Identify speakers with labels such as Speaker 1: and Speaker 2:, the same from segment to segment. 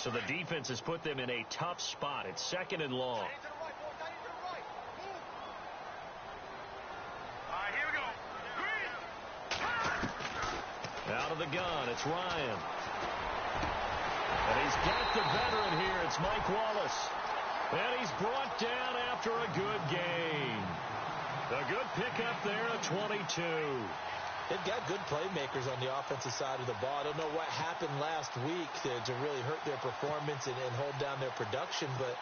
Speaker 1: So the defense has put them in a tough spot. It's 2nd and long. Out of the gun, it's Ryan. And he's got the veteran here. It's Mike Wallace. And he's brought down after a good gain. A good pickup there at 22.
Speaker 2: They've got good playmakers on the offensive side of the ball. I don't know what happened last week to really hurt their performance and hold down their production, but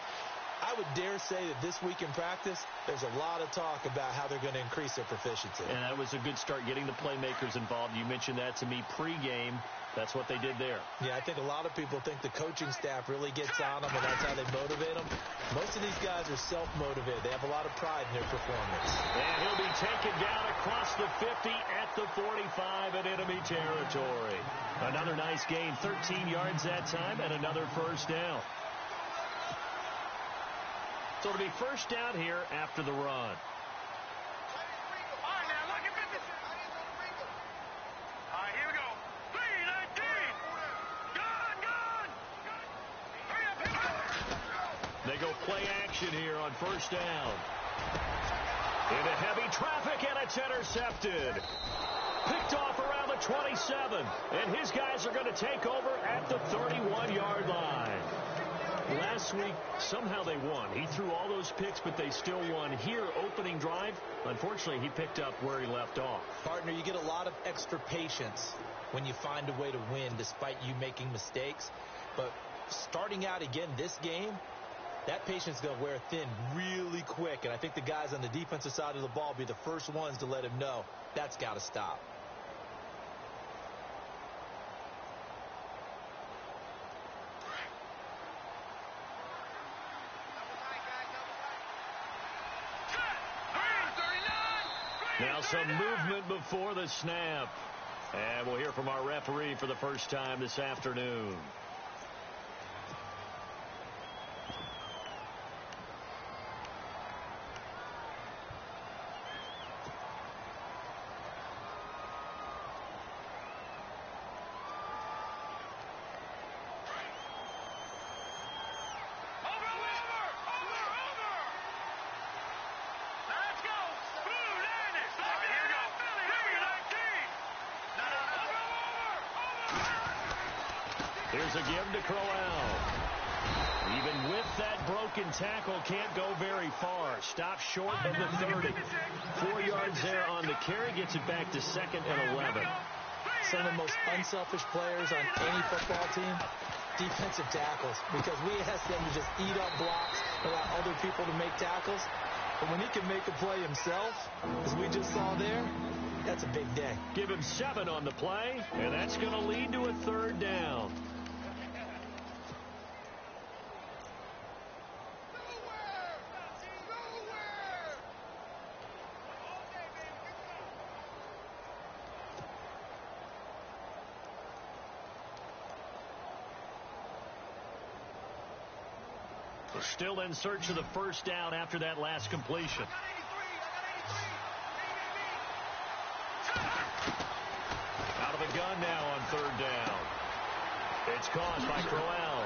Speaker 2: I would dare say that this week in practice, there's a lot of talk about how they're going to increase their proficiency.
Speaker 1: And that was a good start, getting the playmakers involved. You mentioned that to me pregame. That's what they did there.
Speaker 2: Yeah, I think a lot of people think the coaching staff really gets on them, and that's how they motivate them. Most of these guys are self-motivated. They have a lot of pride in their performance.
Speaker 1: And he'll be taken down across the 50 at the 45 in enemy territory. Another nice gain, 13 yards that time, and another first down. So it'll be first down here after the run. They go play action here on first down. Into heavy traffic, and it's intercepted. Picked off around the 27, and his guys are going to take over at the 31-yard line. Last week, somehow they won. He threw all those picks, but they still won. Here, opening drive, unfortunately, he picked up where he left off.
Speaker 2: Partner, you get a lot of extra patience when you find a way to win despite you making mistakes. But starting out again this game, that patience is going to wear thin really quick. And I think the guys on the defensive side of the ball will be the first ones to let him know that's got to stop.
Speaker 1: Now some movement before the snap. And we'll hear from our referee for the first time this afternoon. Here's a give to Crowell. Even with that broken tackle, can't go very far. Stops short of the 30. 4 yards there on the carry. Gets it back to 2nd and 11.
Speaker 2: Some of the most unselfish players on any football team, defensive tackles. Because we ask them to just eat up blocks, allow other people to make tackles. But when he can make a play himself, as we just saw there, that's a big day.
Speaker 1: Give him 7 on the play, and that's going to lead to a 3rd down. Still in search of the first down after that last completion. Out of the gun now on 3rd down. It's caught by Crowell.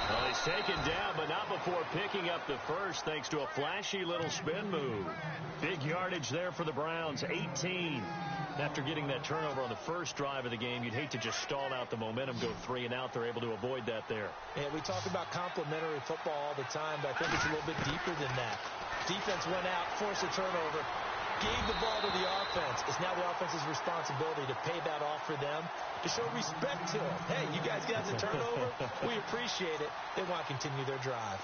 Speaker 1: Well, he's taken down, but not before picking up the first, thanks to a flashy little spin move. Big yardage there for the Browns, 18. After getting that turnover on the first drive of the game, you'd hate to just stall out the momentum, go 3 and out. They're able to avoid that there.
Speaker 2: Yeah, we talk about complementary football all the time, but I think it's a little bit deeper than that. Defense went out, forced a turnover, gave the ball to the offense. It's now the offense's responsibility to pay that off for them, to show respect to them. Hey, you guys got the turnover. We appreciate it. They want to continue their drive.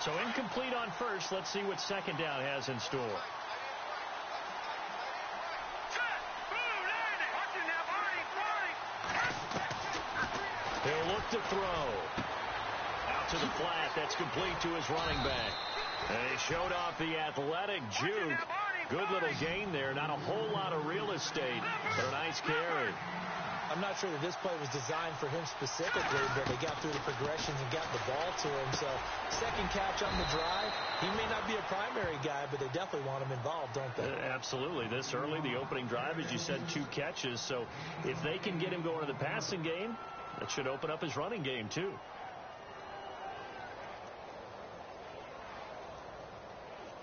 Speaker 1: So incomplete on first. Let's see what 2nd down has in store. He'll look to throw. Out to the flat. That's complete to his running back. And he showed off the athletic juke. Good little gain there. Not a whole lot of real estate, but a nice carry.
Speaker 2: I'm not sure that this play was designed for him specifically, but they got through the progressions and got the ball to him. So, 2nd catch on the drive. He may not be a primary guy, but they definitely want him involved, don't they?
Speaker 1: Absolutely. This early, the opening drive, as you said, 2 catches. So if they can get him going to the passing game, that should open up his running game, too.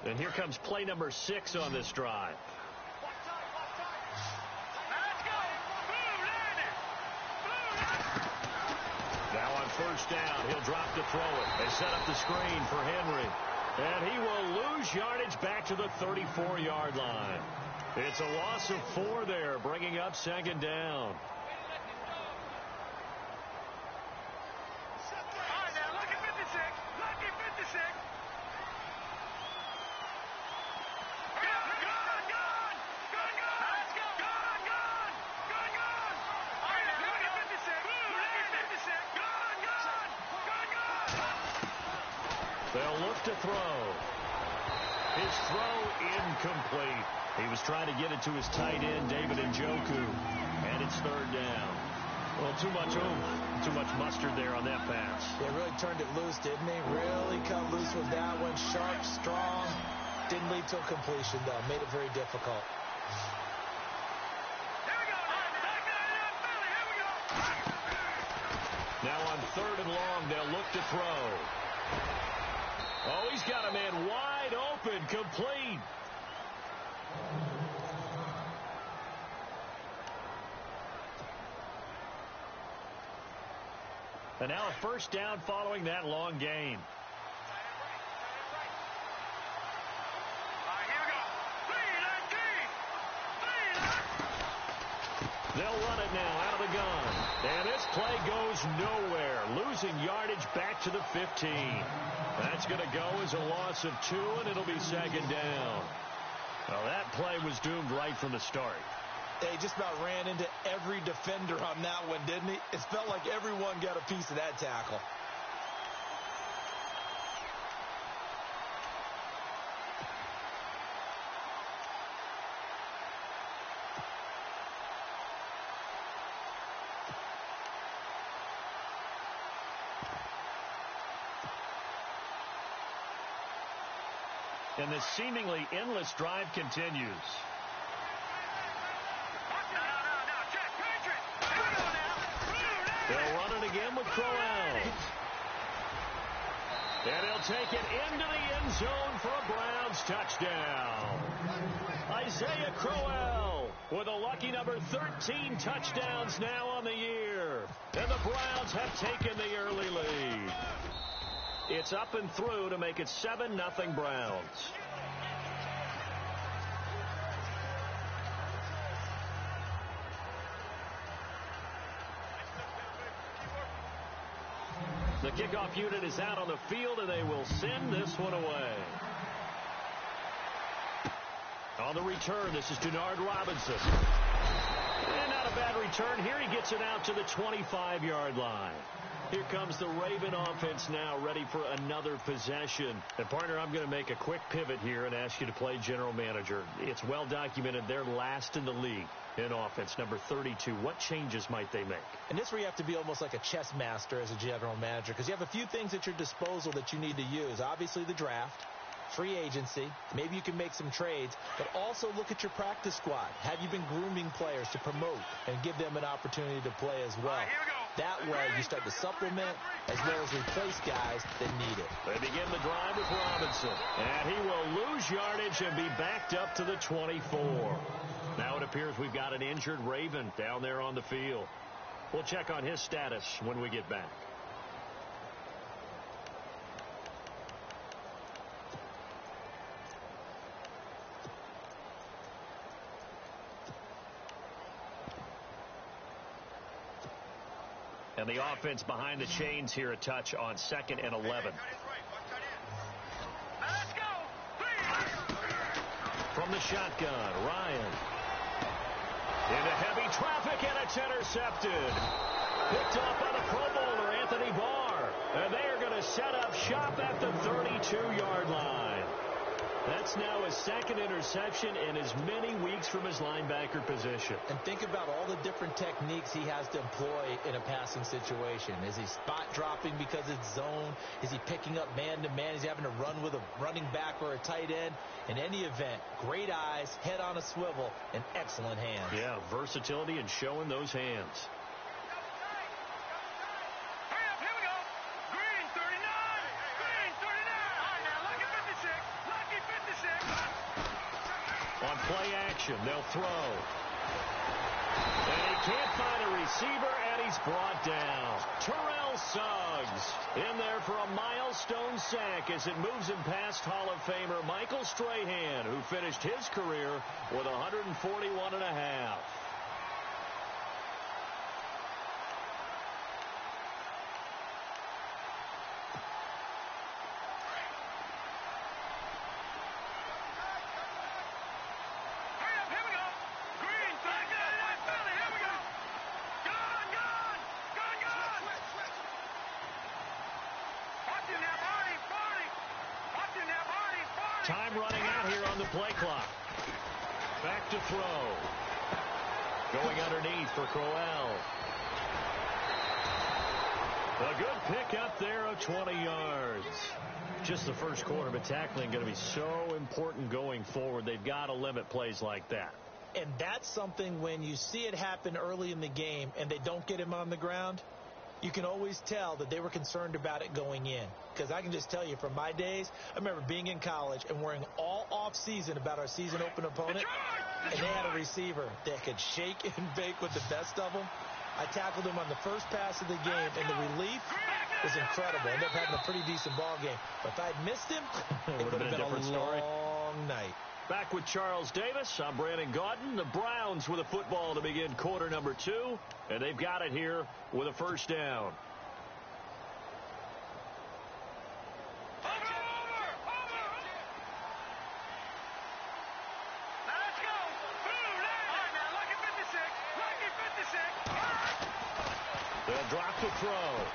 Speaker 1: And here comes play number 6 on this drive. Now on first down, he'll drop to throw it. They set up the screen for Henry. And he will lose yardage back to the 34-yard line. It's a loss of 4 there, bringing up second down. They'll look to throw. His throw incomplete. He was trying to get it to his tight end, David Njoku, and it's third down. Well, too much oomph, too much mustard there on that pass.
Speaker 2: Yeah, really turned it loose, didn't he? Really cut loose with that one. Sharp, strong. Didn't lead to a completion, though. Made it very difficult.
Speaker 1: Now on third and long, they'll look to throw. Oh, he's got a man wide open, complete. And now a first down following that long gain. They'll run it now out of the gun. And this play goes nowhere, losing yardage back to the 15. That's going to go as a loss of 2, and it'll be second down. Well, that play was doomed right from the start.
Speaker 2: He just about ran into every defender on that one, didn't he? It felt like everyone got a piece of that tackle.
Speaker 1: And the seemingly endless drive continues. They'll run it again with Crowell. And he'll take it into the end zone for a Browns touchdown. Isaiah Crowell with a lucky number 13 touchdowns now on the year. And the Browns have taken the early lead. It's up and through to make it 7-0 Browns. The kickoff unit is out on the field, and they will send this one away. On the return, this is Denard Robinson. And not a bad return. Here he gets it out to the 25-yard line. Here comes the Raven offense now, ready for another possession. And, partner, I'm going to make a quick pivot here and ask you to play general manager. It's well documented they're last in the league in offense, number 32. What changes might they make?
Speaker 2: And this is where you have to be almost like a chess master as a general manager, because you have a few things at your disposal that you need to use. Obviously, the draft, free agency. Maybe you can make some trades, but also look at your practice squad. Have you been grooming players to promote and give them an opportunity to play as well? That way, you start to supplement as well as replace guys that need it.
Speaker 1: They begin the drive with Robinson. And he will lose yardage and be backed up to the 24. Now it appears we've got an injured Raven down there on the field. We'll check on his status when we get back. And the offense behind the chains here a touch on 2nd and 11. From the shotgun, Ryan. Into heavy traffic, and it's intercepted. Picked off by the Pro Bowler, Anthony Barr. And they are going to set up shop at the 32-yard line. That's now his second interception in as many weeks from his linebacker position.
Speaker 2: And think about all the different techniques he has to employ in a passing situation. Is he spot dropping because it's zone? Is he picking up man-to-man? Is he having to run with a running back or a tight end? In any event, great eyes, head on a swivel, and excellent hands.
Speaker 1: Yeah, versatility and showing those hands. On play action, they'll throw. And he can't find a receiver, and he's brought down. Terrell Suggs in there for a milestone sack as it moves him past Hall of Famer Michael Strahan, who finished his career with 141.5. Time running out here on the play clock. Back to throw. Going underneath for Crowell. A good pick up there of 20 yards. Just the first quarter, but tackling going to be so important going forward. They've got to limit plays like that.
Speaker 2: And that's something when you see it happen early in the game and they don't get him on the ground, you can always tell that they were concerned about it going in. Because I can just tell you from my days, I remember being in college and worrying all off-season about our season open opponent, and they had a receiver that could shake and bake with the best of them. I tackled him on the first pass of the game, and the relief was incredible. I ended up having a pretty decent ball game. But if I'd missed him, it would have been a different story. Long night.
Speaker 1: Back with Charles Davis. I'm Brandon Gaudin. The Browns with a football to begin quarter number 2, and they've got it here with a first down. They'll drop the throw.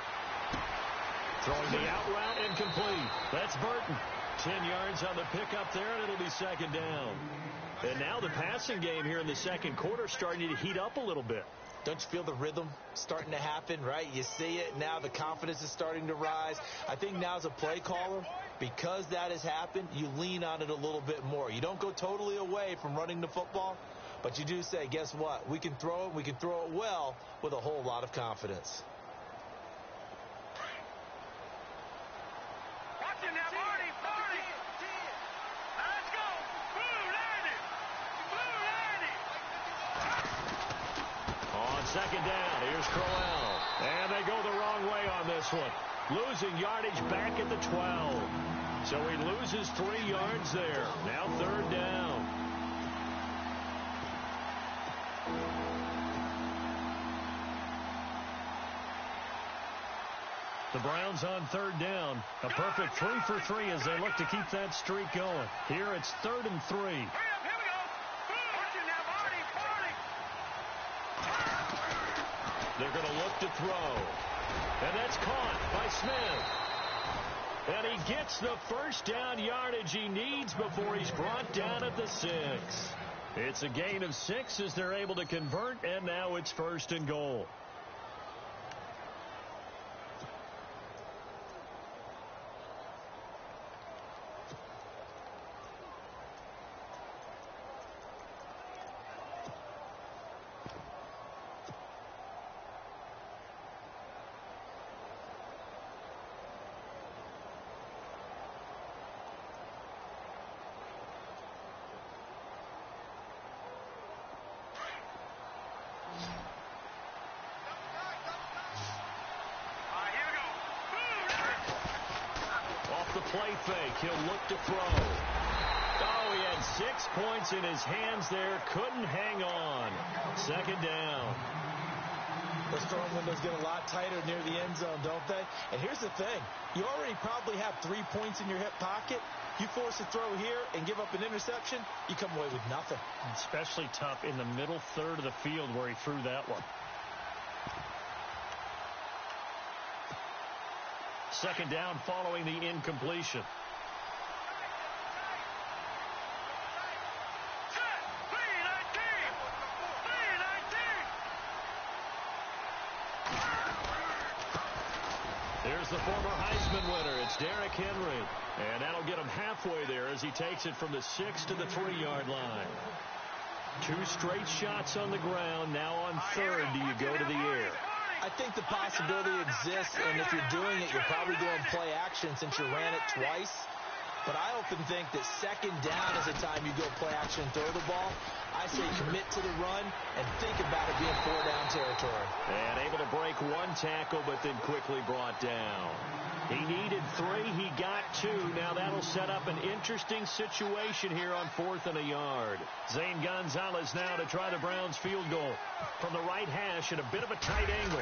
Speaker 1: Throwing the out route incomplete. That's Burton. 10 yards on the pickup there, and it'll be second down. And now the passing game here in the second quarter starting to heat up a little bit.
Speaker 2: Don't you feel the rhythm starting to happen, right? You see it now. The confidence is starting to rise. I think now as a play caller, because that has happened, you lean on it a little bit more. You don't go totally away from running the football, but you do say, guess what? We can throw it. We can throw it well with a whole lot of confidence.
Speaker 1: Second down, here's Crowell. And they go the wrong way on this one. Losing yardage back at the 12. So he loses 3 yards there. Now third down. The Browns on third down. A perfect 3 for 3 as they look to keep that streak going. Here it's 3rd and 3. They're going to look to throw. And that's caught by Smith. And he gets the first down yardage he needs before he's brought down at the 6. It's a gain of 6 as they're able to convert, and now it's 1st and goal. Play fake. He'll look to throw. Oh, he had 6 points in his hands there. Couldn't hang on. Second down.
Speaker 2: Those throwing windows get a lot tighter near the end zone, don't they? And here's the thing. You already probably have 3 points in your hip pocket. You force a throw here and give up an interception, you come away with nothing.
Speaker 1: Especially tough in the middle third of the field where he threw that one. Second down following the incompletion. is the former Heisman winner. It's Derrick Henry. And that'll get him halfway there as he takes it from the 6 to the 3-yard line. 2 straight shots on the ground. Now on 3rd, do you go to the air?
Speaker 2: I think the possibility exists, and if you're doing it, you're probably going play action since you ran it twice. But I often think that 2nd down is the time you go play action and throw the ball. I say commit to the run and think about it being 4-down territory.
Speaker 1: And able to break 1 tackle, but then quickly brought down. He needed 3. He got 2. Now that'll set up an interesting situation here on 4th and a yard. Zane Gonzalez now to try the Browns field goal from the right hash at a bit of a tight angle.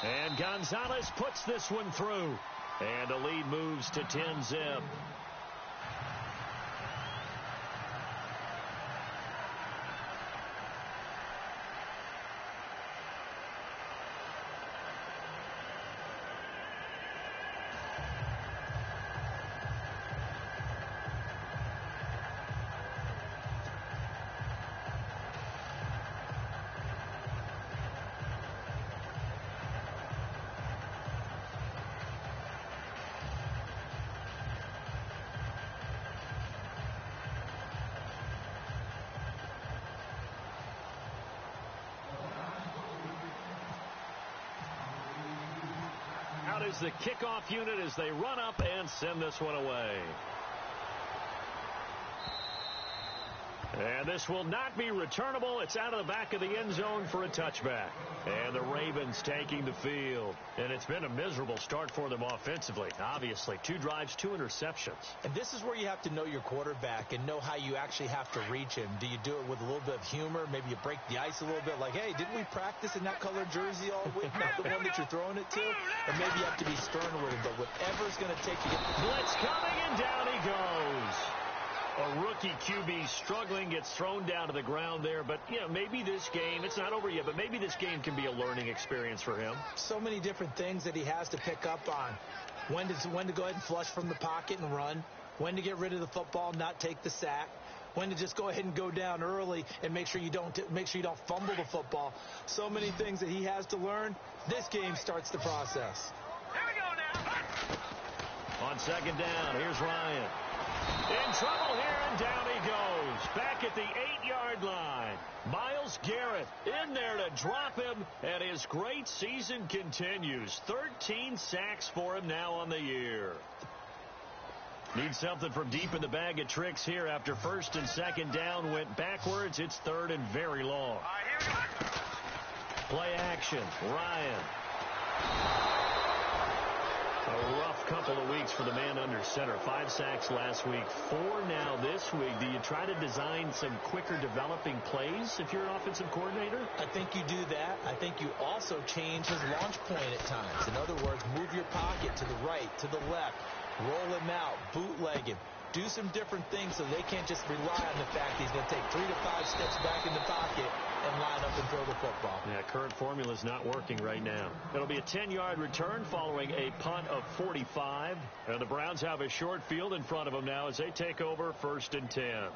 Speaker 1: And Gonzalez puts this one through. And the lead moves to 10-zip. Out is the kickoff unit as they run up and send this one away. And this will not be returnable. It's out of the back of the end zone for a touchback. And the Ravens taking the field. And it's been a miserable start for them offensively. Obviously, 2 drives, 2 interceptions.
Speaker 2: And this is where you have to know your quarterback and know how you actually have to reach him. Do you do it with a little bit of humor? Maybe you break the ice a little bit like, hey, didn't we practice in that colored jersey all week? Not the one that you're throwing it to. And maybe you have to be stern with him. But whatever it's going to take to get the
Speaker 1: blitz coming, and down he goes. A rookie QB struggling, gets thrown down to the ground there. But, yeah, maybe this game, it's not over yet, but maybe this game can be a learning experience for him.
Speaker 2: So many different things that he has to pick up on. When to go ahead and flush from the pocket and run. When to get rid of the football, not take the sack. When to just go ahead and go down early and make sure you don't fumble the football. So many things that he has to learn. This game starts the process.
Speaker 3: Here we go now.
Speaker 1: On 2nd down, here's Ryan. In trouble here, and down he goes. Back at the 8-yard line. Myles Garrett in there to drop him, and his great season continues. 13 sacks for him now on the year. Need something from deep in the bag of tricks here after 1st and 2nd down went backwards. It's 3rd and very long. Play action. Ryan. A rough couple of weeks for the man under center. 5 sacks last week, 4 now this week. Do you try to design some quicker developing plays if you're an offensive coordinator?
Speaker 2: I think you do that. I think you also change his launch point at times. In other words, move your pocket to the right, to the left, roll him out, bootleg him. Do some different things so they can't just rely on the fact he's going to take 3 to 5 steps back in the pocket and line up and throw the football.
Speaker 1: Yeah, current formula is not working right now. It'll be a 10-yard return following a punt of 45. And the Browns have a short field in front of them now as they take over 1st and 10.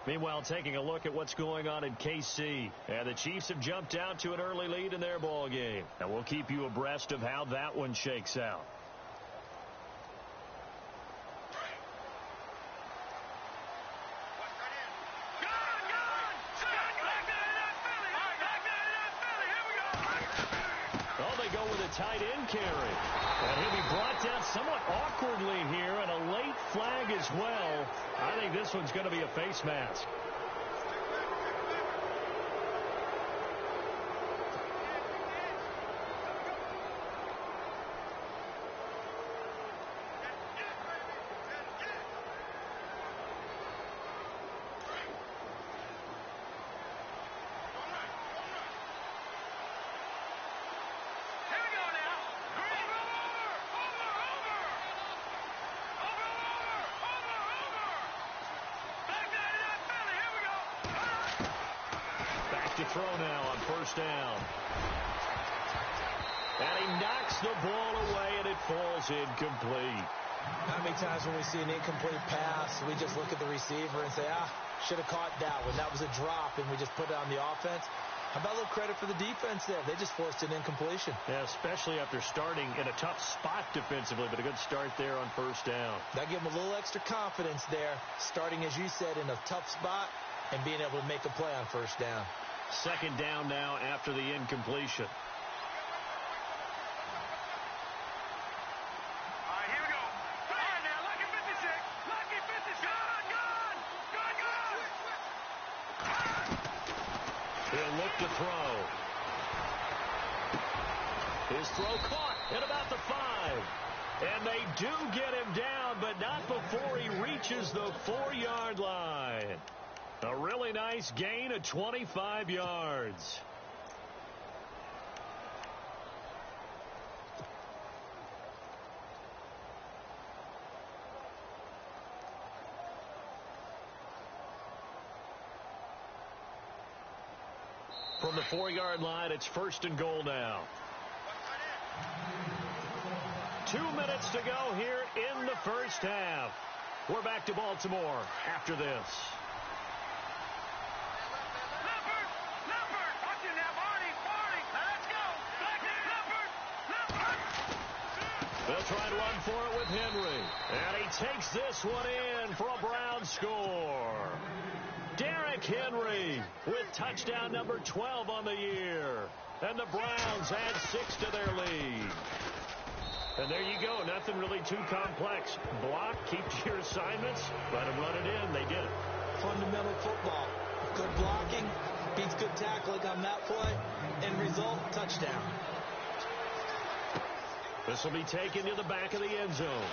Speaker 1: Meanwhile, taking a look at what's going on in KC. And the Chiefs have jumped out to an early lead in their ball game. And we'll keep you abreast of how that one shakes out. Tight end carry. And he'll be brought down somewhat awkwardly here, and a late flag as well. I think this one's going to be a face mask. To throw now on 1st down. And he knocks the ball away, and it falls incomplete.
Speaker 2: How many times when we see an incomplete pass, we just look at the receiver and say, should have caught that one. That was a drop, and we just put it on the offense. How about a little credit for the defense there? They just forced an incompletion.
Speaker 1: Yeah, especially after starting in a tough spot defensively, but a good start there on first down.
Speaker 2: That gave them a little extra confidence there, starting, as you said, in a tough spot and being able to make a play on first down.
Speaker 1: Second down now after the incompletion. He'll look to throw. His throw caught at about the 5. And they do get him down, but not before he reaches the 4-yard line. A really nice gain of 25 yards. From the 4-yard line, it's first and goal now. 2 minutes to go here in the first half. We're back to Baltimore after this. They'll try and run for it with Henry. And he takes this one in for a Brown score. Derrick Henry with touchdown number 12 on the year. And the Browns add 6 to their lead. And there you go. Nothing really too complex. Block, keep to your assignments, let them run it in. They did it.
Speaker 2: Fundamental football. Good blocking, beats good tackling on that play. End result, touchdown.
Speaker 1: This will be taken to the back of the end zone.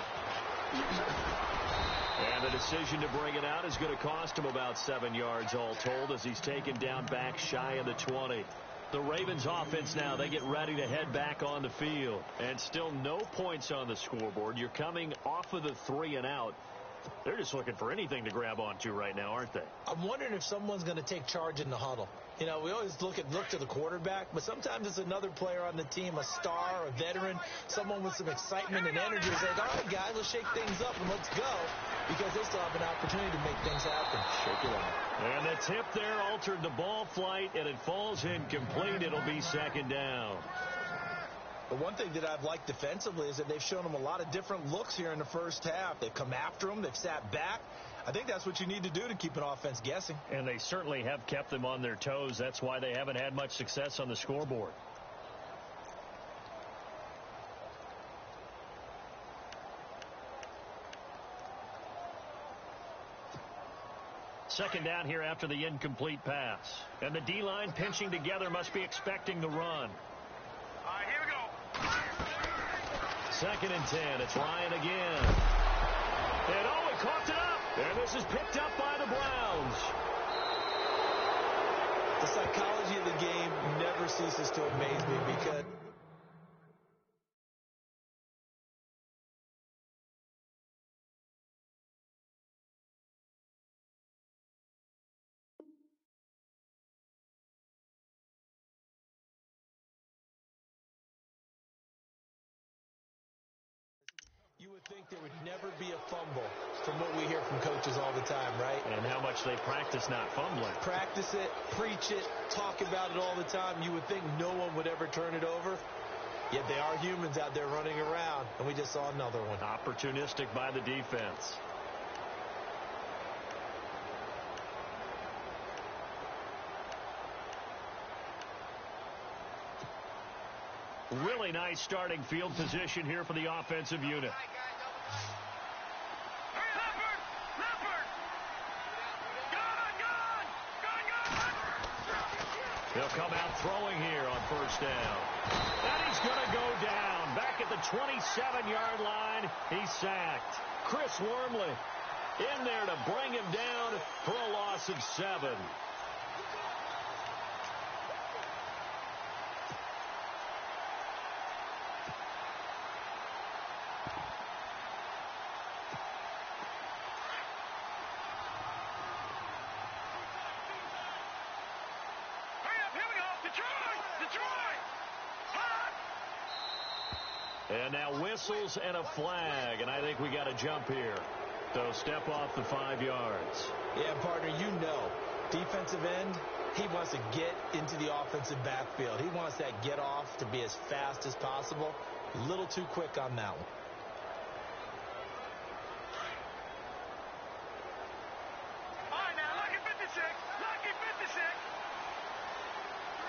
Speaker 1: And the decision to bring it out is going to cost him about 7 yards all told as he's taken down back shy of the 20. The Ravens offense now, they get ready to head back on the field. And still no points on the scoreboard. You're coming off of the 3 and out. They're just looking for anything to grab onto right now, aren't they?
Speaker 2: I'm wondering if someone's going to take charge in the huddle. You know, we always look to the quarterback, but sometimes it's another player on the team, a star, a veteran, someone with some excitement and energy. Say, all right, guys, let's shake things up and let's go, because they still have an opportunity to make things happen.
Speaker 1: Shake it up. And the tip there altered the ball flight, and it falls incomplete. It'll be second down.
Speaker 2: The one thing that I've liked defensively is that they've shown them a lot of different looks here in the first half. They've come after them. They've sat back. I think that's what you need to do to keep an offense guessing.
Speaker 1: And they certainly have kept them on their toes. That's why they haven't had much success on the scoreboard. Second down here after the incomplete pass. And the D-line pinching together must be expecting the run.
Speaker 3: All right, here we go.
Speaker 1: Second and 10. It's Ryan again. And he coughed it up. And this is picked up by the Browns.
Speaker 2: The psychology of the game never ceases to amaze me because you would think there would never be a fumble from what we hear from coaches all the time, right?
Speaker 1: And how much they practice not fumbling.
Speaker 2: Practice it, preach it, talk about it all the time. You would think no one would ever turn it over. Yet they are humans out there running around, and we just saw another one.
Speaker 1: Opportunistic by the defense. Really nice starting field position here for the offensive unit. He'll come out throwing here on first down. And he's going to go down. Back at the 27-yard line, he's sacked. Chris Wormley in there to bring him down for a loss of 7. And now whistles and a flag, and I think we got a jump here. So step off the 5 yards.
Speaker 2: Yeah, partner, you know Defensive end, he wants to get into the offensive backfield. He wants that get off to be as fast as possible. A little too quick on that one.
Speaker 3: All right, now, lucky 56. Lucky 56.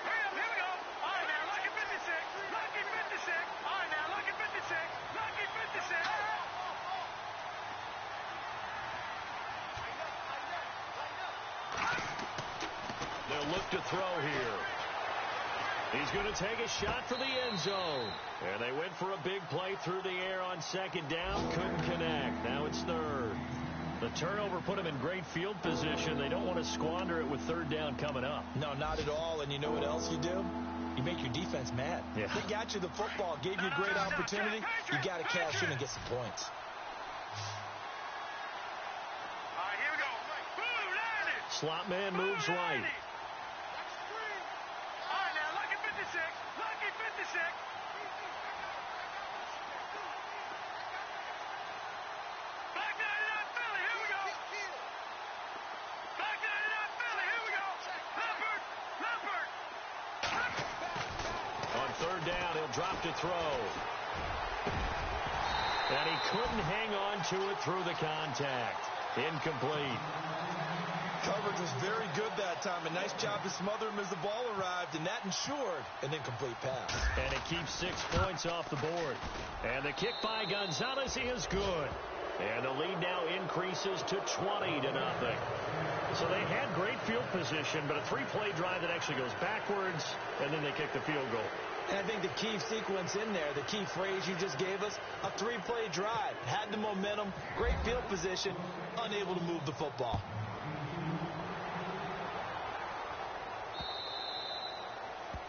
Speaker 3: Hurry up, here we go. All right, now, lucky 56. Lucky 56. All right, now, lucky 56. Lucky 56.
Speaker 1: They'll look to throw here. He's going to take a shot for the end zone. And they went for a big play through the air on second down. Couldn't connect. Now it's third. The turnover put him in great field position. They don't want to squander it with third down coming up.
Speaker 2: No, not at all. And you know what else you do? You make your defense mad.
Speaker 1: Yeah.
Speaker 2: They got you the football, gave you a great opportunity. You got to cash in and get some points.
Speaker 3: All right, here we go. Boom, landed.
Speaker 1: Slot man moves right.
Speaker 3: All right, now, lucky 56. Lucky 56. Back 99 Philly, here we go. Back 99 Philly, here we go. Leopard, Leopard.
Speaker 1: On third down, he'll drop to throw. And he couldn't hang on to it through the contact. Incomplete.
Speaker 2: Coverage was very good that time. A nice job to smother him as the ball arrived, and that ensured an incomplete pass.
Speaker 1: And it keeps 6 points off the board. And the kick by Gonzalez is good. And the lead now increases to 20-0. So they had great field position, but a 3-play drive that actually goes backwards, and then they kick the field goal.
Speaker 2: And I think the key sequence in there, the key phrase you just gave us, a 3-play drive. Had the momentum, great field position, unable to move the football.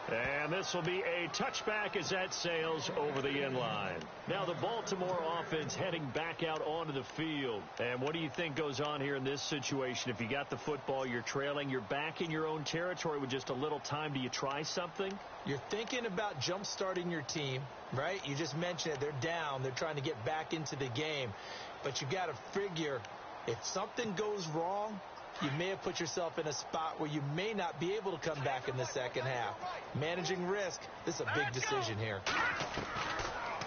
Speaker 1: And this will be a touchback as that sails over the end line. Now the Baltimore offense heading back out onto the field. And what do you think goes on here in this situation? If you got the football, you're trailing, you're back in your own territory with just a little time. Do you try something?
Speaker 2: You're thinking about jump-starting your team, right? You just mentioned it. They're down. They're trying to get back into the game. But you got to figure if something goes wrong, you may have put yourself in a spot where you may not be able to come back in the second half. Managing risk, this is a big decision here.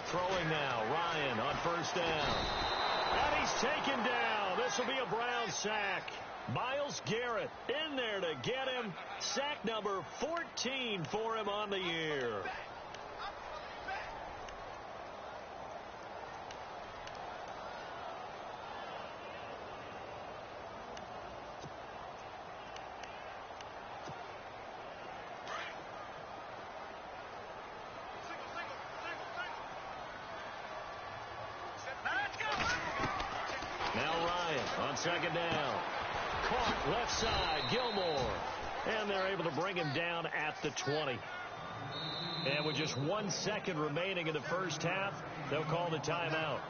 Speaker 1: Throwing now, Ryan on first down. And he's taken down. This will be a Brown sack. Myles Garrett in there to get him. Sack number 14 for him on the year. Second down. Caught left side, Gilmore. And they're able to bring him down at the 20. And with just 1 second remaining in the first half, they'll call the timeout.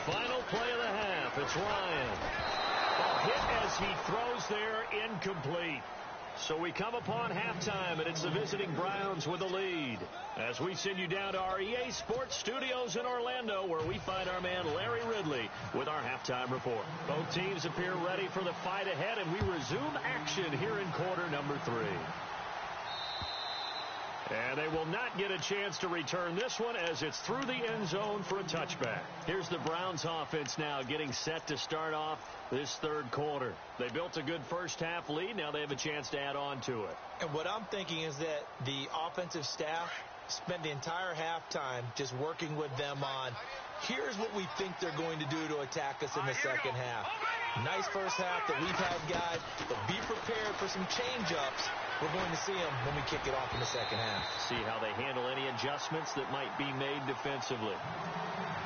Speaker 1: Final play of the half. It's Ryan. A hit as he throws there, incomplete. So we come upon halftime, and it's the visiting Browns with the lead. As we send you down to our EA Sports Studios in Orlando, where we find our man Larry Ridley with our halftime report. Both teams appear ready for the fight ahead, and we resume action here in quarter number 3. And they will not get a chance to return this one as it's through the end zone for a touchback. Here's the Browns offense now getting set to start off this third quarter. They built a good first half lead. Now they have a chance to add on to it.
Speaker 2: And what I'm thinking is that the offensive staff spent the entire halftime just working with them on, here's what we think they're going to do to attack us in the second half. Nice first half that we've had, guys, but be prepared for some change-ups. We're going to see them when we kick it off in the second half.
Speaker 1: See how they handle any adjustments that might be made defensively.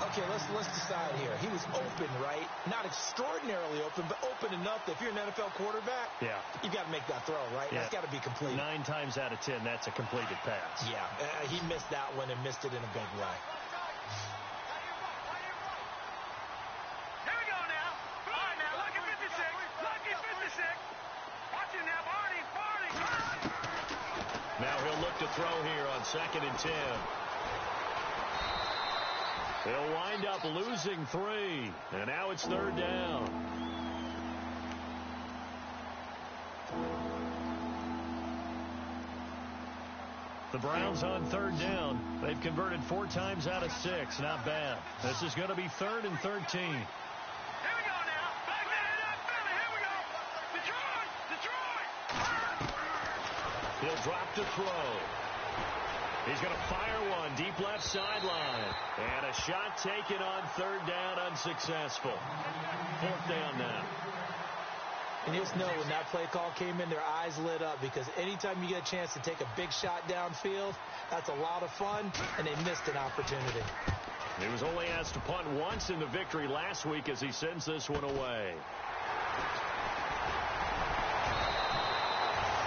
Speaker 2: Okay, let's decide here. He was open, right? Not extraordinarily open, but open enough that if you're an NFL quarterback, you got to make that throw, right?
Speaker 1: Yeah.
Speaker 2: That's got to be complete.
Speaker 1: 9 times out of 10, that's a completed pass.
Speaker 2: Yeah, he missed that one and missed it in a big way.
Speaker 3: Here we go now. All right, now, lucky 56. Lucky 56. Watch it now, Barney.
Speaker 1: Now he'll look to throw throw here on 2nd and 10. They'll wind up losing 3, and now it's 3rd down. The Browns on 3rd down. They've converted 4 times out of 6. Not bad. This is going to be 3rd and 13.
Speaker 3: Here we go now. Back that up, Philly. Here we go. Detroit.
Speaker 1: He'll drop to throw. He's going to fire one deep left sideline. And a shot taken on 3rd down, unsuccessful. 4th down now.
Speaker 2: And just know when that play call came in, their eyes lit up, because anytime you get a chance to take a big shot downfield, that's a lot of fun, and they missed an opportunity.
Speaker 1: He was only asked to punt once in the victory last week as he sends this one away.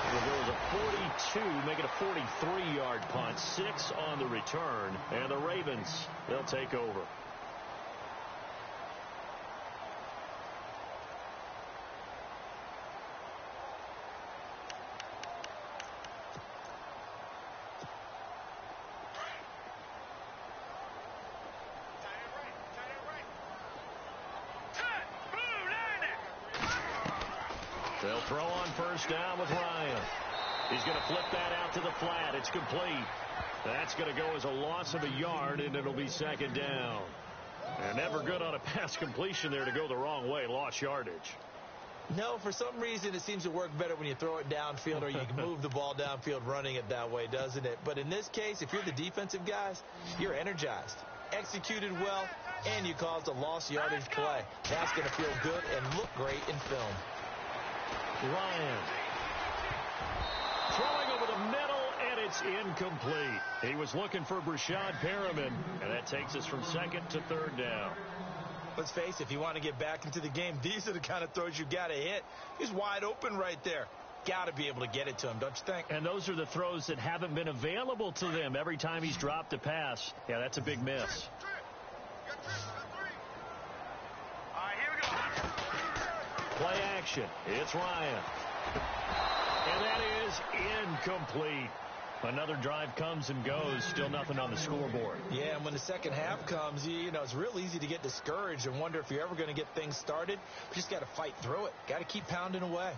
Speaker 1: It was a 42, make it a 43-yard punt, 6 on the return, and the Ravens, they'll take over. They'll throw on 1st down with Ryan. He's going to flip that out to the flat. It's complete. That's going to go as a loss of a yard, and it'll be 2nd down. And never good on a pass completion there to go the wrong way. Lost yardage.
Speaker 2: No, for some reason it seems to work better when you throw it downfield, or you can move the ball downfield running it that way, doesn't it? But in this case, if you're the defensive guys, you're energized, executed well, and you caused a lost yardage play. That's going to feel good and look great in film.
Speaker 1: Ryan throwing over the middle, and it's incomplete. He was looking for Brashad Perriman, and that takes us from 2nd to 3rd down.
Speaker 2: Let's face it, if you want to get back into the game, these are the kind of throws you got to hit. He's wide open right there. Got to be able to get it to him, don't you think?
Speaker 1: And those are the throws that haven't been available to them every time he's dropped a pass. Yeah, that's a big miss.
Speaker 3: All right, here we go.
Speaker 1: Play action. It's Ryan. And that is incomplete. Another drive comes and goes. Still nothing on the scoreboard.
Speaker 2: Yeah, and when the second half comes, you know, it's real easy to get discouraged and wonder if you're ever going to get things started. You just got to fight through it. Got to keep pounding away.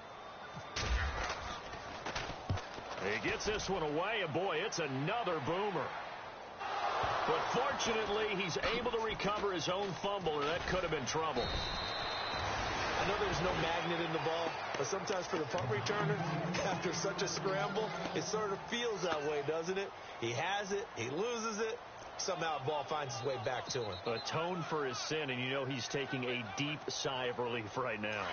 Speaker 1: He gets this one away, and boy, it's another boomer. But fortunately, he's able to recover his own fumble, or that could have been trouble.
Speaker 2: I know there's no magnet in the ball, but sometimes for the punt returner, after such a scramble, it sort of feels that way, doesn't it? He has it, he loses it, somehow the ball finds its way back to him.
Speaker 1: Atone for his sin, and you know he's taking a deep sigh of relief right now.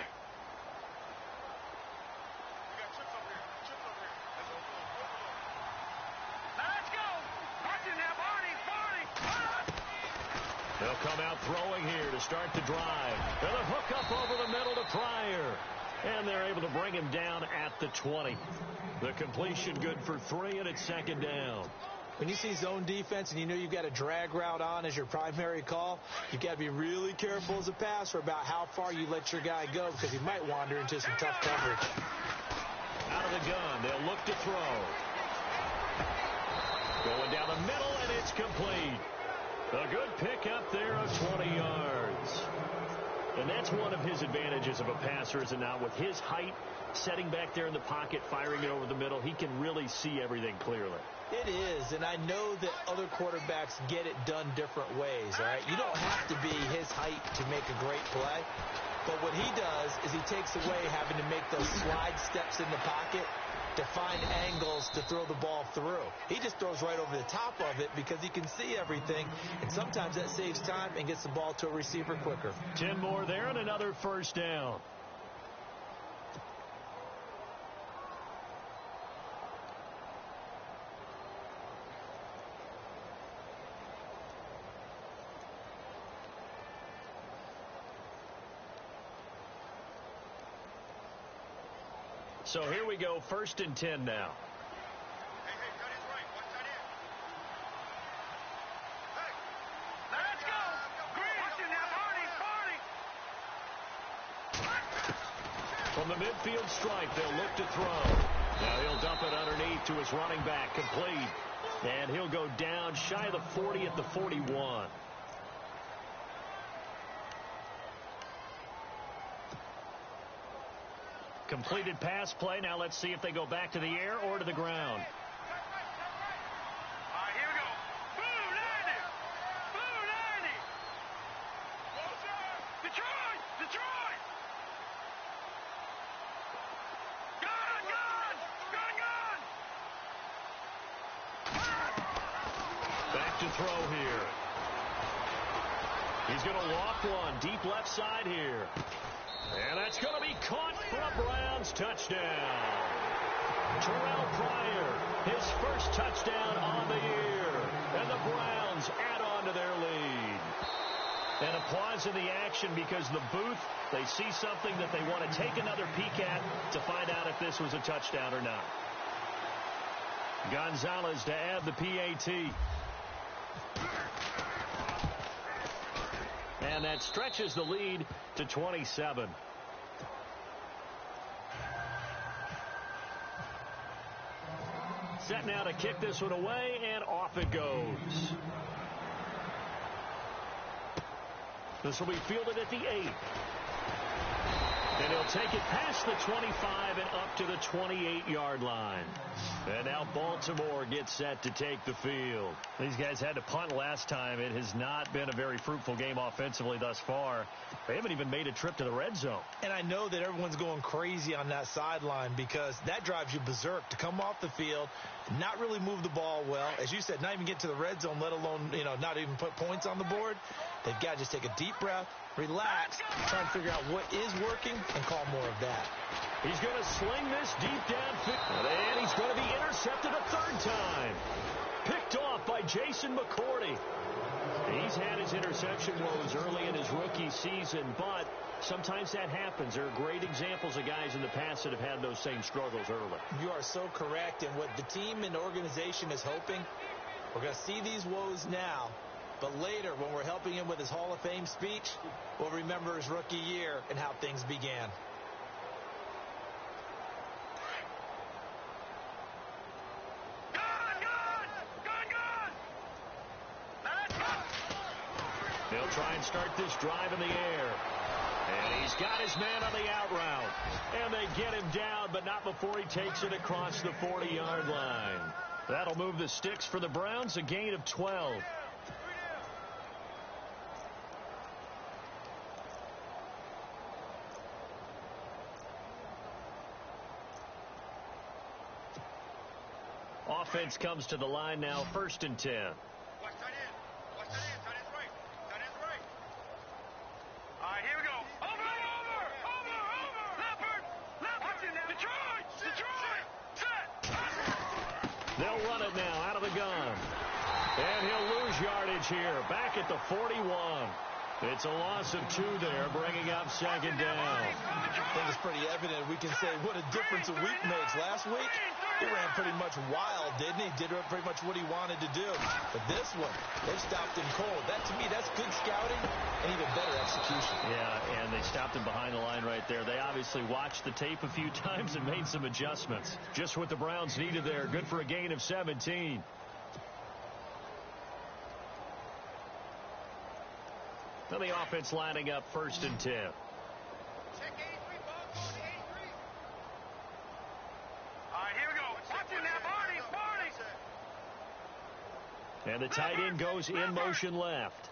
Speaker 1: They'll come out throwing here to start the drive. And a hook up over the middle to Pryor. And they're able to bring him down at the 20. The completion good for 3, and it's 2nd down.
Speaker 2: When you see zone defense and you know you've got a drag route on as your primary call, you've got to be really careful as a passer about how far you let your guy go, because he might wander into some tough coverage.
Speaker 1: Out of the gun, they'll look to throw. Going down the middle, and it's complete. A good pick up there of 20 yards. And that's one of his advantages of a passer, is it not? With his height, setting back there in the pocket, firing it over the middle, he can really see everything clearly.
Speaker 2: It is, and I know that other quarterbacks get it done different ways, all right? You don't have to be his height to make a great play. But what he does is he takes away having to make those slide steps in the pocket to find angles to throw the ball through. He just throws right over the top of it because he can see everything, and sometimes that saves time and gets the ball to a receiver quicker.
Speaker 1: 10 more there and another 1st down. So here we go, 1st and 10 now.
Speaker 3: Hey, cut his right. Watch that in. Hey. Let's go. Green. Watching now, Barney.
Speaker 1: From the midfield stripe, they'll look to throw. Now he'll dump it underneath to his running back, complete. And he'll go down shy of the 40 at the 41. Completed pass play. Now let's see if they go back to the air or to the ground.
Speaker 3: All right, here we go. Blue 90. Blue 90. Detroit. Detroit. Gun, gun. Gun, gun.
Speaker 1: Back to throw here. He's going to walk one deep left side here. And that's going to be caught for a Browns touchdown. Terrell Pryor, his first touchdown on the year. And the Browns add on to their lead. And a pause in the action because the booth, they see something that they want to take another peek at to find out if this was a touchdown or not. Gonzalez to add the PAT. And that stretches the lead to 27. Set now to kick this one away, and off it goes. This will be fielded at the 8. And he'll take it past the 25 and up to the 28-yard line. And now Baltimore gets set to take the field. These guys had to punt last time. It has not been a very fruitful game offensively thus far. They haven't even made a trip to the red zone.
Speaker 2: And I know that everyone's going crazy on that sideline because that drives you berserk to come off the field, not really move the ball well. As you said, not even get to the red zone, let alone, not even put points on the board. They've got to just take a deep breath, relax, try and figure out what is working, and call more of that.
Speaker 1: He's going to sling this deep downfield, and he's going to be intercepted a third time. Picked off by Jason McCourty. He's had his interception woes early in his rookie season, but sometimes that happens. There are great examples of guys in the past that have had those same struggles early.
Speaker 2: You are so correct, and what the team and organization is hoping, we're going to see these woes now, but later when we're helping him with his Hall of Fame speech, we'll remember his rookie year and how things began.
Speaker 1: He'll try and start this drive in the air. And he's got his man on the out route. And they get him down, but not before he takes it across the 40-yard line. That'll move the sticks for the Browns, a gain of 12. Offense comes to the line now, 1st and 10. They'll run it now out of the gun. And he'll lose yardage here. Back at the 41. It's a loss of 2 there, bringing up 2nd down.
Speaker 2: I think it's pretty evident. We can say what a difference a week makes. Last week, he ran pretty much wild, didn't he? Did pretty much what he wanted to do. But this one, they stopped him cold. That, to me, that's good scouting and even better execution.
Speaker 1: Yeah, and they stopped him behind the line right there. They obviously watched the tape a few times and made some adjustments. Just what the Browns needed there. Good for a gain of 17. Now the offense lining up 1st and 10.
Speaker 3: Check 83, ball, go to 83. All right, here we go. Watch it now, Barney.
Speaker 1: And the tight end goes in motion left.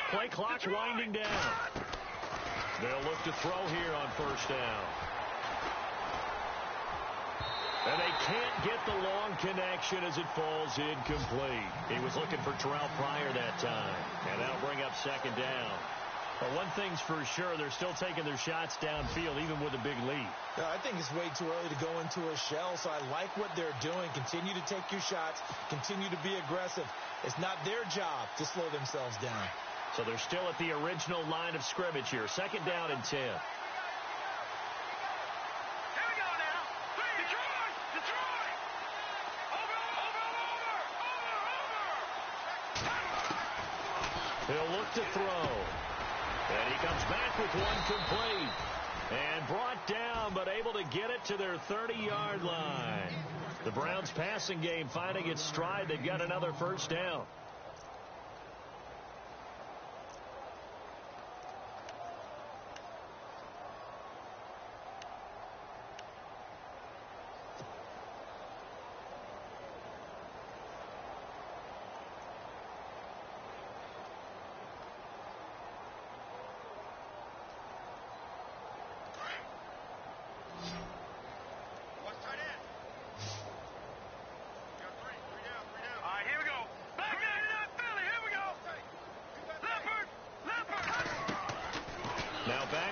Speaker 1: Play clock winding down. They'll look to throw here on 1st down. And they can't get the long connection as it falls incomplete. He was looking for Terrell Pryor that time. And that'll bring up 2nd down. But one thing's for sure, they're still taking their shots downfield, even with a big lead.
Speaker 2: I think it's way too early to go into a shell, so I like what they're doing. Continue to take your shots. Continue to be aggressive. It's not their job to slow themselves down.
Speaker 1: So they're still at the original line of scrimmage here. 2nd down and 10. He'll look to throw. And he comes back with one complete. And brought down, but able to get it to their 30-yard line. The Browns passing game finding its stride. They've got another first down.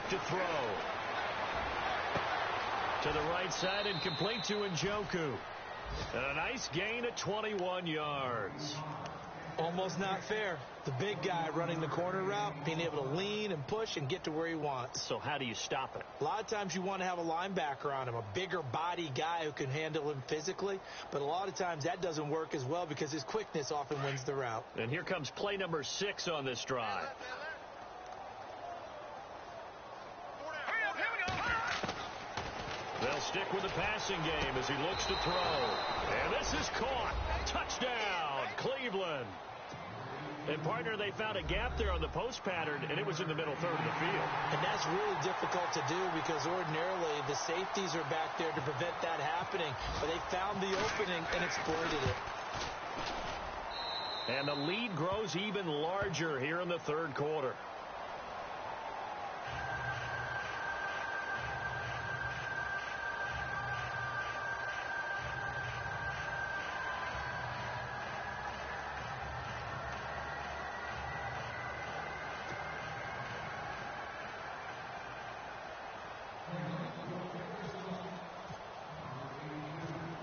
Speaker 1: To throw to the right side and complete to Njoku. And a nice gain at 21 yards.
Speaker 2: Almost not fair. The big guy running the corner route, being able to lean and push and get to where he wants.
Speaker 1: So how do you stop it?
Speaker 2: A lot of times you want to have a linebacker on him, a bigger body guy who can handle him physically. But a lot of times that doesn't work as well because his quickness often wins the route.
Speaker 1: And here comes play number 6 on this drive. They'll stick with the passing game as he looks to throw. And this is caught. Touchdown, Cleveland. And, partner, they found a gap there on the post pattern, and it was in the middle third of the field. And
Speaker 2: that's really difficult to do because ordinarily the safeties are back there to prevent that happening. But they found the opening and exploited it.
Speaker 1: And the lead grows even larger here in the third quarter.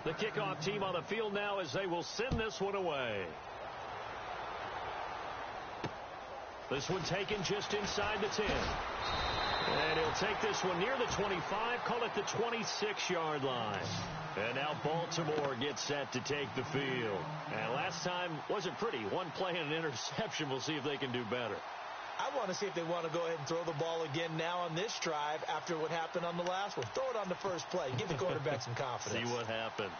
Speaker 1: The kickoff team on the field now as they will send this one away. This one taken just inside the 10. And he'll take this one near the 25, call it the 26-yard line. And now Baltimore gets set to take the field. And last time wasn't pretty. One play and an interception. We'll see if they can do better.
Speaker 2: I want to see if they want to go ahead and throw the ball again now on this drive after what happened on the last one. Throw it on the first play. Give the quarterback some confidence.
Speaker 1: See what happens.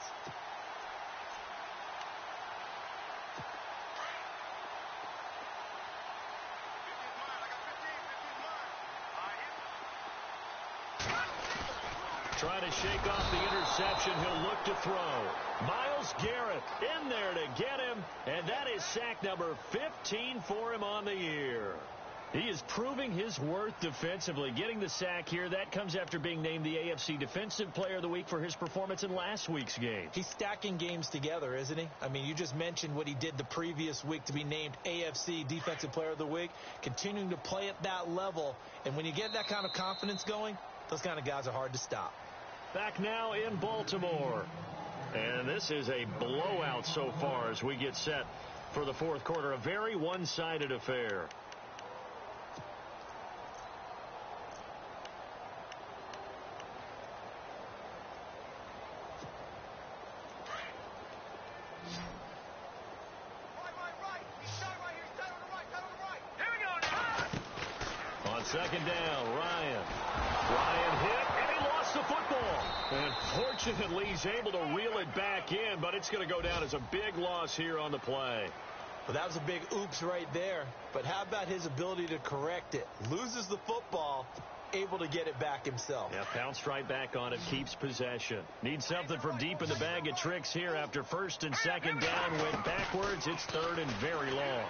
Speaker 1: Trying to shake off the interception. He'll look to throw. Myles Garrett in there to get him. And that is sack number 15 for him on the year. He is proving his worth defensively. Getting the sack here, that comes after being named the AFC Defensive Player of the Week for his performance in last week's game.
Speaker 2: He's stacking games together, isn't he? I mean, you just mentioned what he did the previous week to be named AFC Defensive Player of the Week. Continuing to play at that level. And when you get that kind of confidence going, those kind of guys are hard to stop.
Speaker 1: Back now in Baltimore. And this is a blowout so far as we get set for the fourth quarter. A very one-sided affair. Second down, Ryan hit, and he lost the football. And fortunately, he's able to reel it back in, but it's going to go down as a big loss here on the play.
Speaker 2: Well, that was a big oops right there. But how about his ability to correct it? Loses the football, able to get it back himself.
Speaker 1: Yeah, pounced right back on it, keeps possession. Needs something from deep in the bag of tricks here after first and second down. Went backwards. It's third and very long.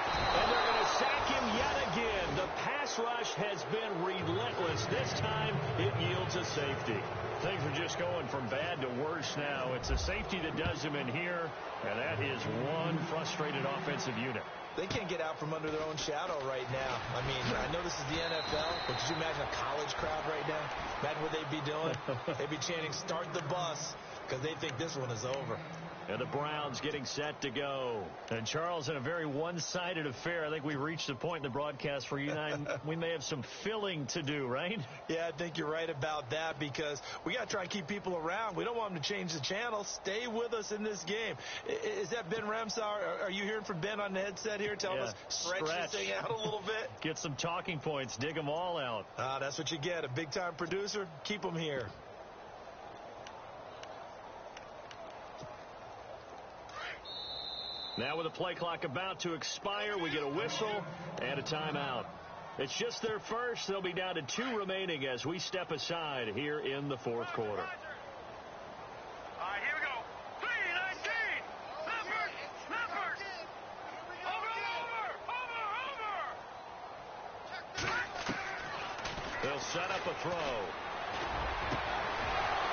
Speaker 1: And they're going to sack him yet again. The pass rush has been relentless. This time, it yields a safety. Things are just going from bad to worse now. It's a safety that does him in here, and that is one frustrated offensive unit.
Speaker 2: They can't get out from under their own shadow right now. I mean, I know this is the NFL, but could you imagine a college crowd right now? Imagine what they'd be doing. They'd be chanting, "Start the bus." because they think this one is over.
Speaker 1: And the Browns getting set to go.
Speaker 4: And Charles, in a very one-sided affair, I think we reached a point in the broadcast where you and I, we may have some filling to do, right?
Speaker 2: Yeah, I think you're right about that because we got to try and keep people around. We don't want them to change the channel. Stay with us in this game. Is that Ben Ramsauer? Are you hearing from Ben on the headset here telling us stretch this thing out a little bit?
Speaker 4: Get some talking points. Dig them all out.
Speaker 2: That's what you get. A big-time producer. Keep them here.
Speaker 1: Now with the play clock about to expire, we get a whistle and a timeout. It's just their first. They'll be down to 2 remaining as we step aside here in the fourth quarter.
Speaker 3: All right, here we go. 3-19. Leffert. Over.
Speaker 1: They'll set up a throw.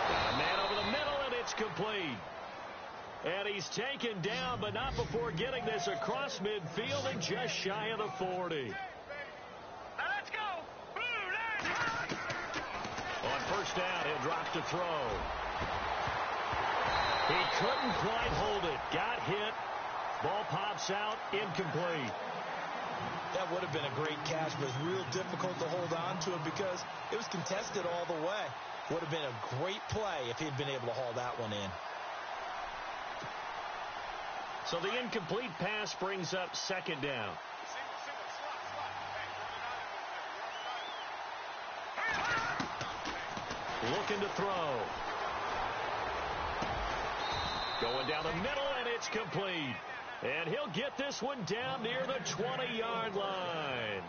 Speaker 1: Got a man over the middle, and it's complete. And he's taken down, but not before getting this across midfield and just shy of the 40.
Speaker 3: Now let's go.
Speaker 1: On first down, he'll drop to throw. He couldn't quite hold it. Got hit. Ball pops out. Incomplete.
Speaker 2: That would have been a great catch, but it's real difficult to hold on to it because it was contested all the way. Would have been a great play if he'd been able to haul that one in.
Speaker 1: So the incomplete pass brings up second down. Looking to throw. Going down the middle, and it's complete. And he'll get this one down near the 20-yard line.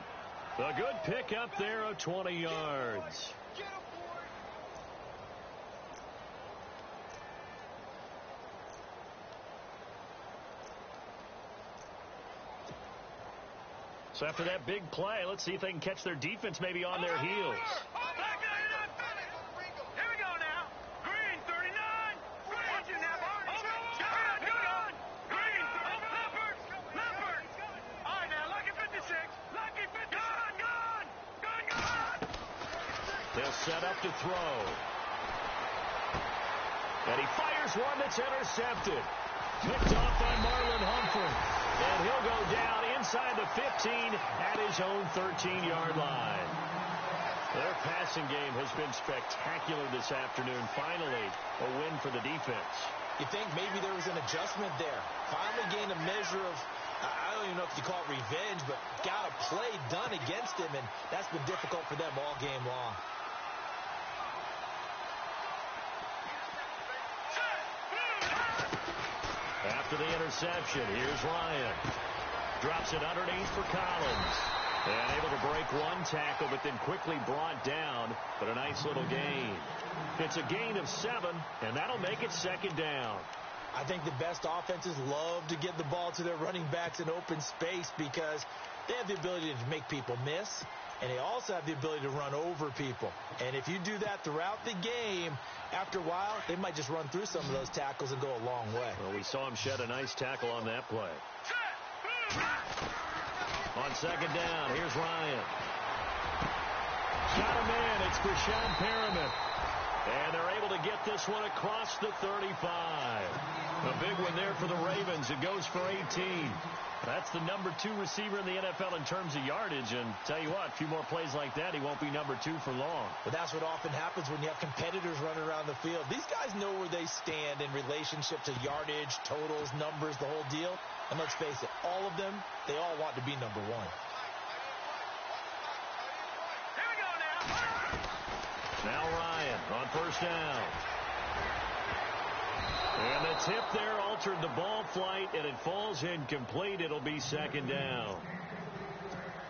Speaker 1: A good pickup there of 20 yards. So after that big play, let's see if they can catch their defense maybe on their heels.
Speaker 3: Here we go now. Green, 39. Green, Green, Leffert. All right, now, Lucky 56. Lucky 56. Gone.
Speaker 1: They'll set up to throw. And he fires one that's intercepted. Picked off by Marlon Humphrey. And he'll go down inside the 15 at his own 13-yard line. Their passing game has been spectacular this afternoon. Finally, a win for the defense.
Speaker 2: You think maybe there was an adjustment there. Finally gained a measure of, I don't even know if you call it revenge, but got a play done against him, and that's been difficult for them all game long.
Speaker 1: After the interception, here's Ryan. Drops it underneath for Collins. And able to break one tackle, but then quickly brought down. But a nice little gain. It's a gain of 7, and that'll make it second down.
Speaker 2: I think the best offenses love to get the ball to their running backs in open space because they have the ability to make people miss, and they also have the ability to run over people. And if you do that throughout the game, after a while, they might just run through some of those tackles and go a long way.
Speaker 1: Well, we saw him shed a nice tackle on that play. On second down, here's Ryan. Got him in. It's Brashad Perriman. And they're able to get this one across the 35. A big one there for the Ravens. It goes for 18. That's the number 2 receiver in the NFL in terms of yardage. And tell you what, a few more plays like that, he won't be number 2 for long.
Speaker 2: But that's what often happens when you have competitors running around the field. These guys know where they stand in relationship to yardage, totals, numbers, the whole deal. And let's face it, all of them, they all want to be number 1.
Speaker 3: Here we go now.
Speaker 1: Now Ryan on first down. And the tip there altered the ball flight, and it falls incomplete. It'll be second down.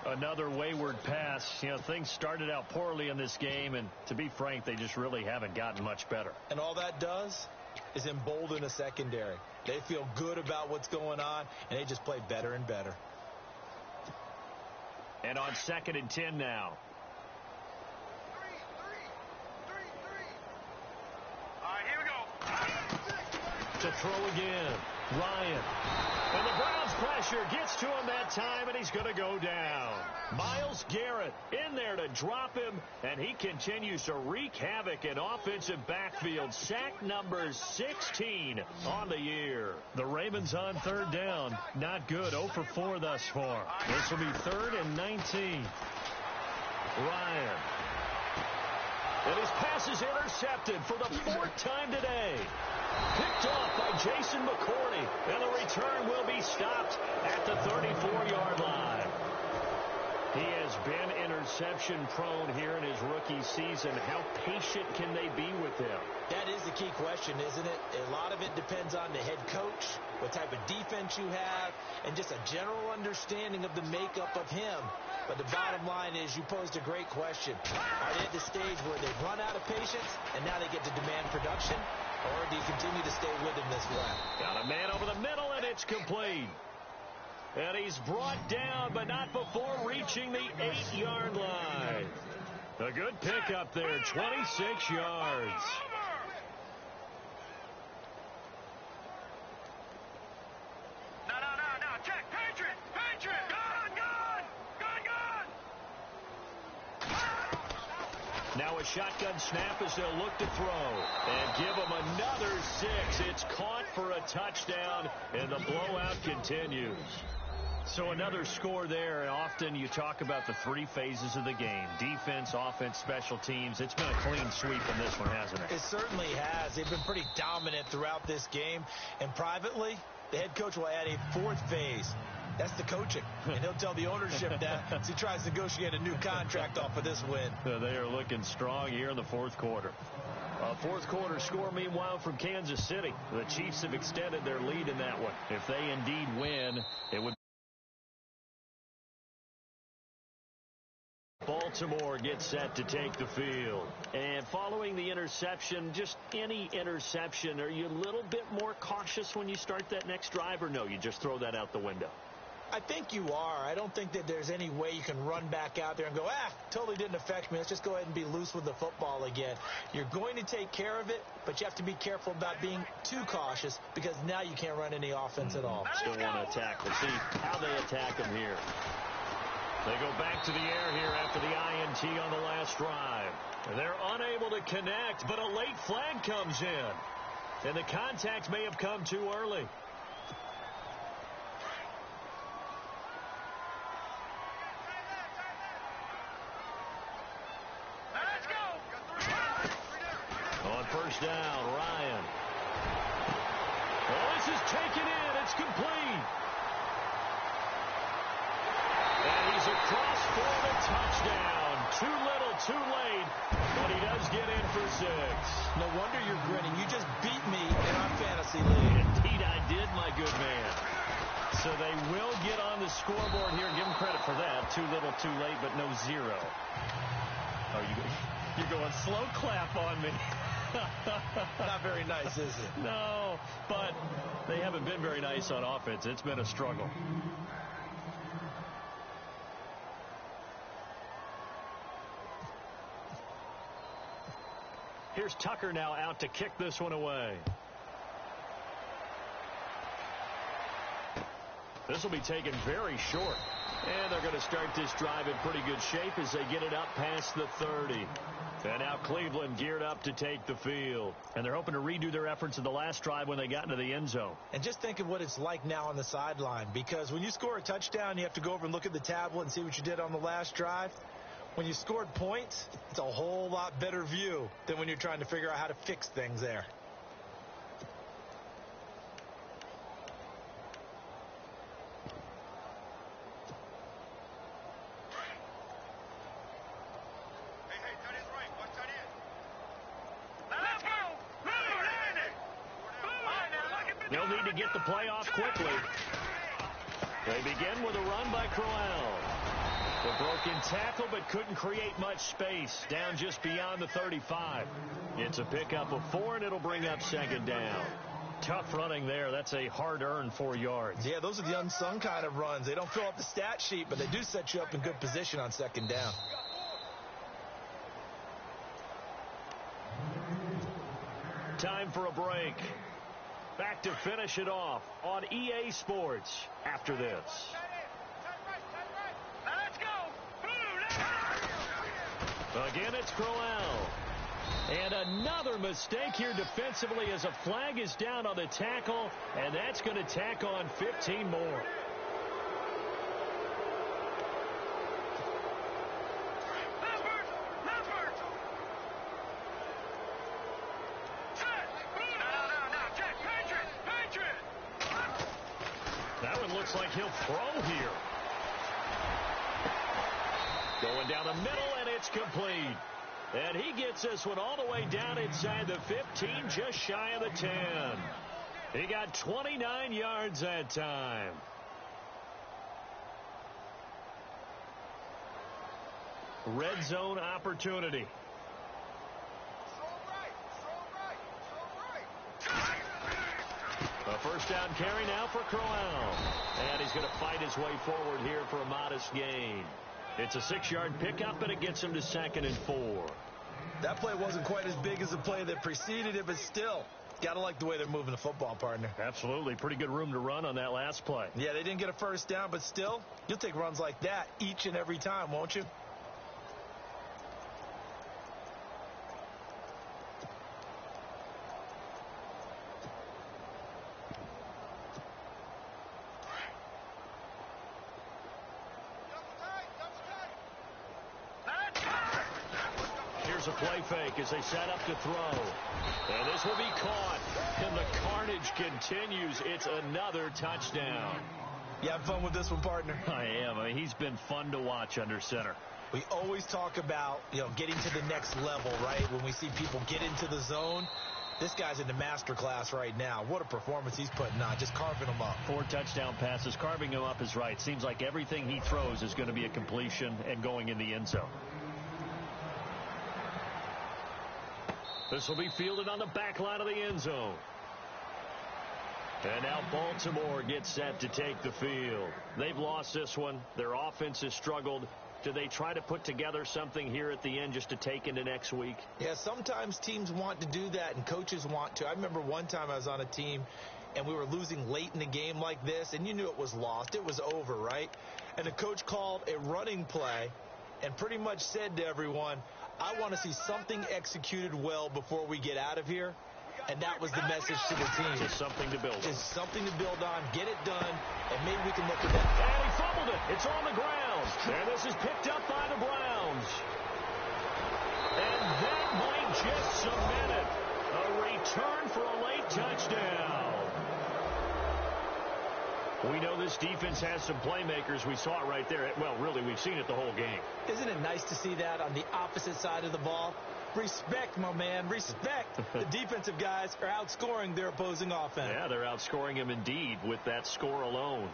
Speaker 1: Another wayward pass. You know, things started out poorly in this game, and to be frank, they just really haven't gotten much better.
Speaker 2: And all that does is embolden the secondary. They feel good about what's going on, and they just play better and better.
Speaker 1: And on 2nd and 10 now.
Speaker 3: All right, here we go.
Speaker 1: To throw again. Ryan. And the Browns pressure gets to him that time, and he's going to go down. Myles Garrett in there to drop him, and he continues to wreak havoc in offensive backfield. Sack number 16 on the year. The Ravens on third down. Not good. 0 for 4 thus far. This will be 3rd and 19. Ryan. And his pass is intercepted for the 4th time today. Picked off by Jason McCourty, and the return will be stopped at the 34-yard line. He has been interception-prone here in his rookie season. How patient can they be with him?
Speaker 2: That is the key question, isn't it? A lot of it depends on the head coach, what type of defense you have, and just a general understanding of the makeup of him. But the bottom line is you posed a great question. Are they at the stage where they've run out of patience, and now they get to demand production? Or do you continue to stay with him this way?
Speaker 1: Got a man over the middle, and it's complete. And he's brought down, but not before reaching the 8-yard line. A good pickup there, 26 yards.
Speaker 3: No. Check. Patriot. Gun.
Speaker 1: Now a shotgun snap as they'll look to throw. And give him another 6. It's caught for a touchdown, and the blowout continues. So another score there, and often you talk about the 3 phases of the game. Defense, offense, special teams. It's been a clean sweep in this one, hasn't it?
Speaker 2: It certainly has. They've been pretty dominant throughout this game. And privately, the head coach will add a 4th phase. That's the coaching. And he'll tell the ownership that as he tries to negotiate a new contract off of this win.
Speaker 1: They are looking strong here in the 4th quarter. A 4th quarter score, meanwhile, from Kansas City. The Chiefs have extended their lead in that one. If they indeed win, it would Baltimore gets set to take the field. And following the interception, just any interception, are you a little bit more cautious when you start that next drive, or no, you just throw that out the window?
Speaker 2: I think you are. I don't think that there's any way you can run back out there and go, totally didn't affect me. Let's just go ahead and be loose with the football again. You're going to take care of it, but you have to be careful about being too cautious because now you can't run any offense at all.
Speaker 1: Still want to attack. Let's see how they attack them here. They go back to the air here after the INT on the last drive. They're unable to connect, but a late flag comes in. And the contact may have come too early.
Speaker 3: Let's go.
Speaker 1: On first down, Ryan. Oh, this is taken in. It's complete. And he's across for the touchdown. Too little, too late, but he does get in for 6.
Speaker 2: No wonder you're grinning. You just beat me in our fantasy league.
Speaker 1: Indeed, I did, my good man. So they will get on the scoreboard here. Give them credit for that. Too little, too late, but no 0. Oh, you're going slow clap on me.
Speaker 2: Not very nice, is it?
Speaker 1: No, but they haven't been very nice on offense. It's been a struggle. Here's Tucker now out to kick this one away. This will be taken very short. And they're going to start this drive in pretty good shape as they get it up past the 30. And now Cleveland geared up to take the field. And they're hoping to redo their efforts in the last drive when they got into the end zone.
Speaker 2: And just think of what it's like now on the sideline. Because when you score a touchdown, you have to go over and look at the tablet and see what you did on the last drive. When you scored points, it's a whole lot better view than when you're trying to figure out how to fix things there.
Speaker 1: They'll need to get the play off quickly. They begin with a run by Crowell. The broken tackle, but couldn't create much space. Down just beyond the 35. It's a pickup of 4, and it'll bring up 2nd down. Tough running there. That's a hard-earned 4 yards.
Speaker 2: Yeah, those are the unsung kind of runs. They don't fill up the stat sheet, but they do set you up in good position on 2nd down.
Speaker 1: Time for a break. Back to to finish it off on EA Sports after this.
Speaker 3: Let's go.
Speaker 1: Again, it's Crowell. And another mistake here defensively as a flag is down on the tackle, and that's going to tack on 15 more. That one looks like he'll throw here. Going down the middle, and it's complete. And he gets this one all the way down inside the 15, just shy of the 10. He got 29 yards that time. Red zone opportunity. A first down carry now for Crowell. And he's going to fight his way forward here for a modest gain. It's a 6-yard pickup, and it gets him to 2nd and 4.
Speaker 2: That play wasn't quite as big as the play that preceded it, but still, got to like the way they're moving the football, partner.
Speaker 1: Absolutely. Pretty good room to run on that last play.
Speaker 2: Yeah, they didn't get a first down, but still, you'll take runs like that each and every time, won't you?
Speaker 1: Here's a play fake as they set up to throw. And this will be caught. And the carnage continues. It's another touchdown.
Speaker 2: You have fun with this one, partner?
Speaker 4: I am. I mean, he's been fun to watch under center.
Speaker 2: We always talk about, getting to the next level, right? When we see people get into the zone. This guy's in the master class right now. What a performance he's putting on, just carving them up.
Speaker 4: 4 touchdown passes. Carving him up is right. Seems like everything he throws is going to be a completion and going in the end zone. This will be fielded on the back line of the end zone. And now Baltimore gets set to take the field. They've lost this one. Their offense has struggled. Do they try to put together something here at the end just to take into next week?
Speaker 2: Yeah, sometimes teams want to do that and coaches want to. I remember one time I was on a team and we were losing late in a game like this, and you knew it was lost. It was over, right? And the coach called a running play and pretty much said to everyone, I want to see something executed well before we get out of here. And that was the message to the team.
Speaker 1: Just something to build on.
Speaker 2: Just something to build on. Get it done, and maybe we can look at that.
Speaker 1: And he fumbled it. It's on the ground. And this is picked up by the Browns. And that might just cement it. A return for a late touchdown. We know this defense has some playmakers. We saw it right there. Well, really, we've seen it the whole game.
Speaker 2: Isn't it nice to see that on the opposite side of the ball? Respect, my man, respect. The defensive guys are outscoring their opposing offense.
Speaker 1: Yeah, they're outscoring them indeed with that score alone.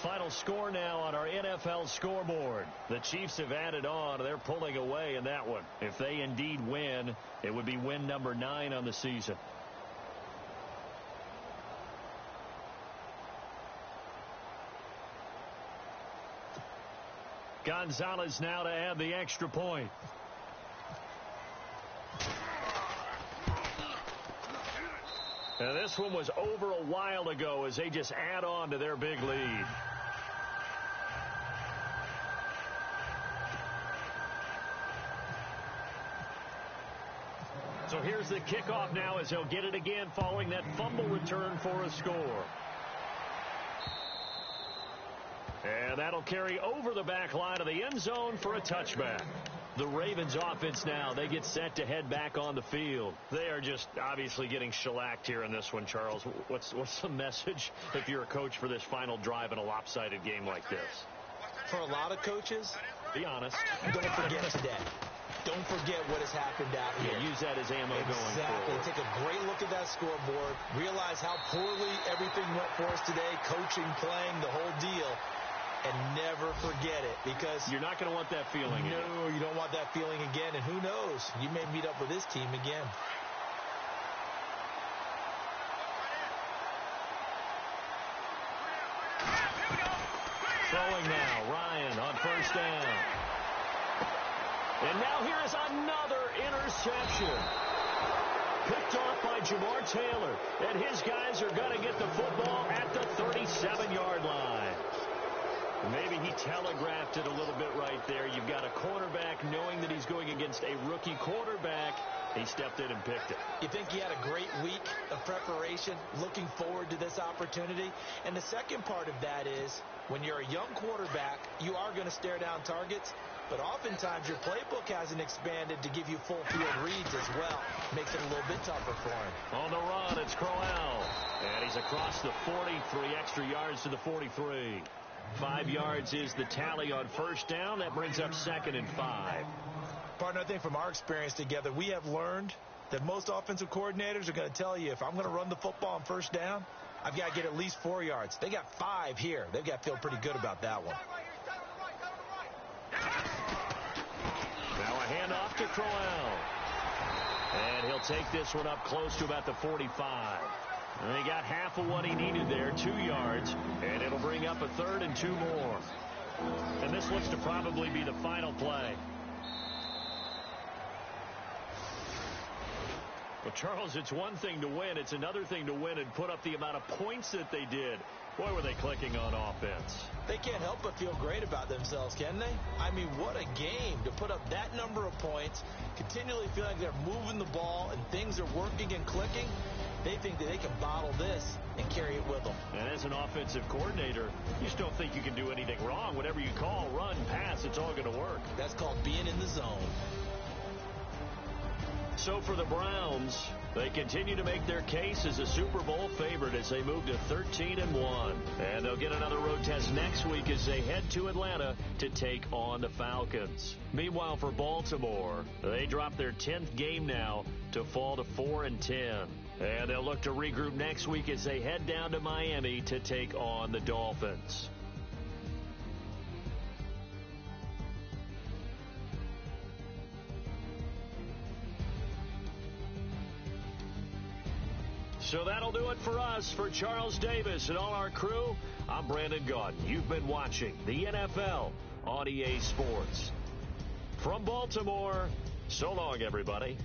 Speaker 4: Final score now on our NFL scoreboard. The Chiefs have added on. They're pulling away in that one. If they indeed win, it would be win number 9 on the season. Gonzalez now to add the extra point.
Speaker 1: And this one was over a while ago as they just add on to their big lead. So here's the kickoff now as they'll get it again following that fumble return for a score. And that'll carry over the back line of the end zone for a touchback. The Ravens offense now, they get set to head back on the field. They are just obviously getting shellacked here in this one, Charles. What's the message if you're a coach for this final drive in a lopsided game like this?
Speaker 2: For a lot of coaches,
Speaker 1: be honest.
Speaker 2: Don't forget today. Don't forget what has happened out here.
Speaker 1: Yeah, use that as ammo going forward.
Speaker 2: Take a great look at that scoreboard. Realize how poorly everything went for us today. Coaching, playing, the whole deal. And never forget it, because
Speaker 1: you're not going to want that feeling again.
Speaker 2: No, you don't want that feeling again. And who knows? You may meet up with this team again.
Speaker 1: Throwing now, Ryan on first down. And now here is another interception.
Speaker 4: Picked off by Jamar Taylor. And his guys are going to get the football at the 37-yard line. Maybe he telegraphed it a little bit right there. You've got a quarterback knowing that he's going against a rookie quarterback. He stepped in and picked it.
Speaker 2: You think he had a great week of preparation, looking forward to this opportunity? And the second part of that is, when you're a young quarterback, you are going to stare down targets, but oftentimes your playbook hasn't expanded to give you full field reads as well. Makes it a little bit tougher for him.
Speaker 4: On the run, it's Crowell. And he's across the 40, 3 extra yards to the 43. 5 yards is the tally on first down. That brings up 2nd and 5.
Speaker 2: Partner, I think from our experience together, we have learned that most offensive coordinators are going to tell you, if I'm going to run the football on first down, I've got to get at least 4 yards. They got 5 here. They've got to feel pretty good about that one.
Speaker 4: Now a handoff to Crowell. And he'll take this one up close to about the 45. And he got half of what he needed there, 2 yards, and it'll bring up a 3rd and 2 more. And this looks to probably be the final play. Well, Charles, it's one thing to win. It's another thing to win and put up the amount of points that they did. Boy, were they clicking on offense.
Speaker 2: They can't help but feel great about themselves, can they? I mean, what a game to put up that number of points, continually feel like they're moving the ball and things are working and clicking. They think that they can bottle this and carry it with them.
Speaker 4: And as an offensive coordinator, you just don't think you can do anything wrong. Whatever you call, run, pass, it's all going to work.
Speaker 2: That's called being in the zone.
Speaker 4: So for the Browns, they continue to make their case as a Super Bowl favorite as they move to 13-1. And they'll get another road test next week as they head to Atlanta to take on the Falcons. Meanwhile, for Baltimore, they drop their 10th game now to fall to 4-10. And they'll look to regroup next week as they head down to Miami to take on the Dolphins. So that'll do it for us. For Charles Davis and all our crew, I'm Brandon Gaudin. You've been watching the NFL on EA Sports. From Baltimore, so long, everybody.